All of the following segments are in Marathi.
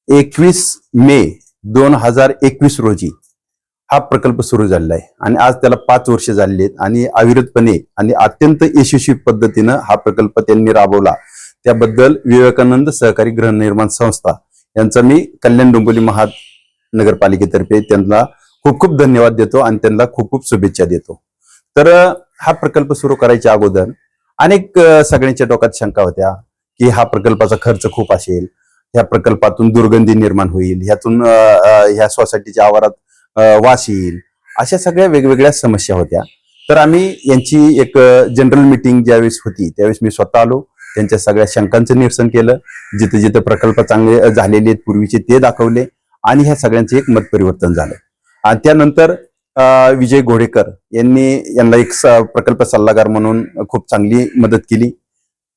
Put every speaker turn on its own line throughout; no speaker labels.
21 मे 2021 रोजी हा प्रकल्प सुरू झालेला आहे आणि आज त्याला 5 वर्ष झालेली आहेत आणि अविरतपणे आणि अत्यंत यशस्वी पद्धतीनं हा प्रकल्प त्यांनी राबवला. त्याबद्दल विवेकानंद सहकारी गृहनिर्माण संस्था यांचा मी कल्याण डोंबिवली महानगरपालिकेतर्फे त्यांना खूप खूप धन्यवाद देतो आणि त्यांना खूप खूप शुभेच्छा देतो. तर हा प्रकल्प सुरू करायच्या अगोदर अनेक सगळ्यांच्या डोक्यात शंका होत्या की हा प्रकल्पाचा खर्च खूप असेल, ह्या प्रकल्पातून दुर्गंधी निर्माण होईल, ह्यातून ह्या सोसायटीच्या आवारात वास येईल, अशा सगळ्या वेगवेगळ्या समस्या होत्या. तर आम्ही यांची एक जनरल मीटिंग ज्यावेळेस होती त्यावेळेस मी स्वतः आलो, त्यांच्या सगळ्या शंकांचं निरसन केलं, जिथे जिथे प्रकल्प चांगले झालेले आहेत पूर्वीचे ते दाखवले आणि ह्या सगळ्यांचे एक मत परिवर्तन झालं. आणि त्यानंतर विजय घोडेकर यांना एक प्रकल्प सल्लागार म्हणून खूप चांगली मदत केली.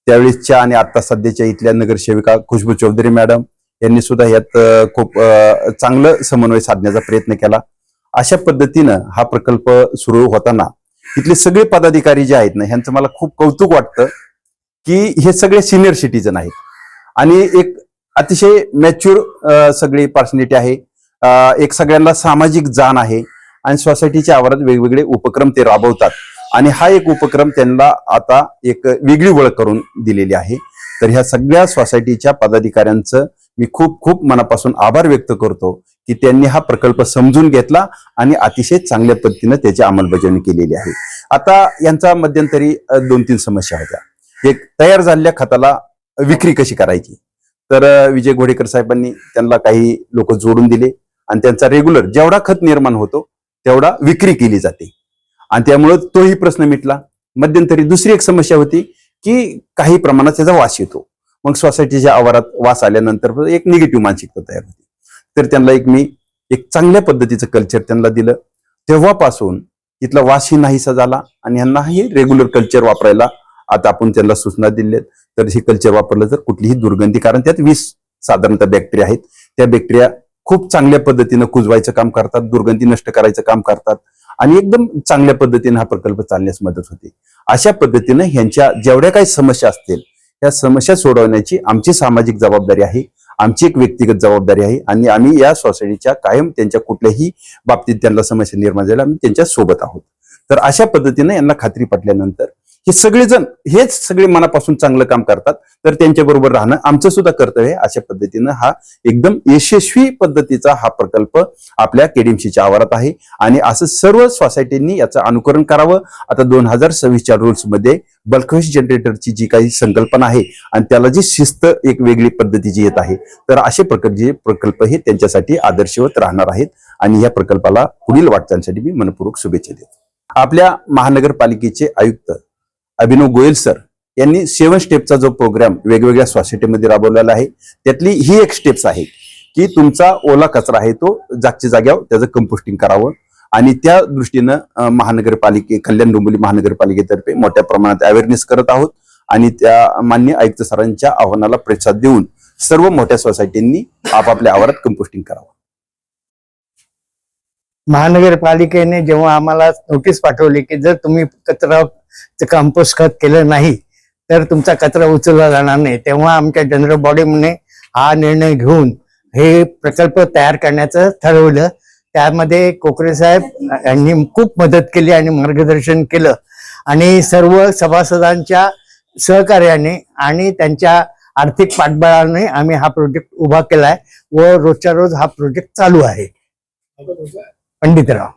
त्यावेळेसच्या आणि आता सध्याच्या इथल्या नगरसेविका खुशबू चौधरी मॅडम यांनी सुद्धा यात खूप चांगलं समन्वय साधण्याचा प्रयत्न केला. अशा पद्धतीनं हा प्रकल्प सुरू होताना इथले सगळे पदाधिकारी जे आहेत ना, ह्यांचं मला खूप कौतुक वाटतं की हे सगळे सिनियर सिटीजन आहेत आणि एक अतिशय मॅच्युअर सगळी पर्सनॅलिटी आहे. एक सगळ्यांना सामाजिक जाण आहे आणि सोसायटीच्या आवारात वेगवेगळे उपक्रम ते राबवतात आणि हा एक उपक्रम त्यांना आता एक वेगळी ओळख करून दिलेली आहे. तर ह्या सगळ्या सोसायटीच्या पदाधिकाऱ्यांचं मी खूप खूप मनापासून आभार व्यक्त करतो की त्यांनी हा प्रकल्प समजून घेतला आणि अतिशय चांगल्या पद्धतीने त्याची अंमलबजावणी केलेली आहे. आता यांचा मध्यंतरी 2-3 समस्या होत्या. एक तयार झालेल्या खताला विक्री कशी करायची, तर विजय घोडेकर साहेबांनी त्यांना काही लोक जोडून दिले आणि त्यांचा रेग्युलर जेवढा खत निर्माण होतो तेवढा विक्री केली जाते आणि त्यामुळे तोही प्रश्न मिटला. मध्यंतरी दुसरी एक समस्या होती की काही प्रमाणात त्याचा वास येतो, मग सोसायटीच्या आवारात वास आल्यानंतर एक निगेटिव्ह मानसिकता तयार होती. तर त्यांना मी एक चांगल्या पद्धतीचं कल्चर त्यांना दिलं. तेव्हापासून इथला वासही नाहीसा झाला आणि यांना हे रेग्युलर कल्चर वापरायला आता आपण त्यांना सूचना दिल्यात. तर हे कल्चर वापरलं तर कुठलीही दुर्गंधी, कारण त्यात 20 साधारणतः बॅक्टेरिया आहेत, त्या बॅक्टेरिया खूप चांगल्या पद्धतीनं कुजवायचं काम करतात, दुर्गंधी नष्ट करायचं काम करतात आणि एकदम चांगल्या पद्धतीने हा प्रकल्प चालण्यास मदत होते. अशा पद्धतीनं ह्यांच्या जेवढ्या काही समस्या असतील त्या समस्या सोडवण्याची आमची सामाजिक जबाबदारी आहे, आमची एक व्यक्तिगत जबाबदारी आहे आणि आम्ही या सोसायटीच्या कायम त्यांच्या कुठल्याही बाबतीत त्यांना समस्या निर्माण झाल्या आम्ही त्यांच्या सोबत आहोत. तर अशा पद्धतीने यांना खात्री पटल्यानंतर हे सगळेजण हेच सगळे मनापासून चांगलं काम करतात, तर त्यांच्या बरोबर राहणं आमचं सुद्धा कर्तव्य आहे. अशा पद्धतीनं हा एकदम यशस्वी पद्धतीचा हा प्रकल्प आपल्या केडीएमसीच्या आवारात आहे आणि असं सर्व सोसायटींनी याचं अनुकरण करावं. आता 2026च्या रूल्स मध्ये बल्क वेस्ट जनरेटरची जी काही संकल्पना आहे आणि त्याला जी शिस्त एक वेगळी पद्धतीची येत आहे, तर असे प्रकल्प हे त्यांच्यासाठी आदर्शवत राहणार आहेत आणि या प्रकल्पाला पुढील वाटचालीसाठी मी मनपूर्वक शुभेच्छा देतो. आपल्या महानगरपालिकेचे आयुक्त अभिनव गोयल सर यांनी 7 स्टेपचा जो प्रोग्राम वेगवेगळ्या सोसायटीमध्ये राबवलेला आहे, त्यातली ही एक स्टेप्स आहे की तुमचा ओला कचरा आहे तो जागच्या जाग्यावर त्याचं कंपोस्टिंग करावं आणि त्या दृष्टीनं कल्याण डोंबिवली महानगरपालिकेतर्फे मोठ्या प्रमाणात अवेअरनेस करत आहोत आणि त्या माननीय आयुक्त सरांच्या आव्हानाला प्रतिसाद देऊन सर्व मोठ्या सोसायटींनी आपापल्या आवारात कंपोस्टिंग करावं.
महानगरपालिकेने जेव्हा आम्हाला नोटीस पाठवली की जर तुम्ही कचरा कंपोस्ट खत केलं नाही तर तुमचा कचरा उचलला जाणार नाही, तेव्हा आमच्या जनरल बॉडीने हा निर्णय घेऊन हे प्रकल्प तयार करण्याचं ठरवलं. त्यामध्ये कोकरे साहेब यांनी खूप मदत केली आणि मार्गदर्शन केलं आणि सर्व सभासदांच्या सहकार्याने आणि त्यांच्या आर्थिक पाठबळाने आम्ही हा प्रोजेक्ट उभा केलाय व रोजच्या रोज हा प्रोजेक्ट चालू आहे. पंडितराव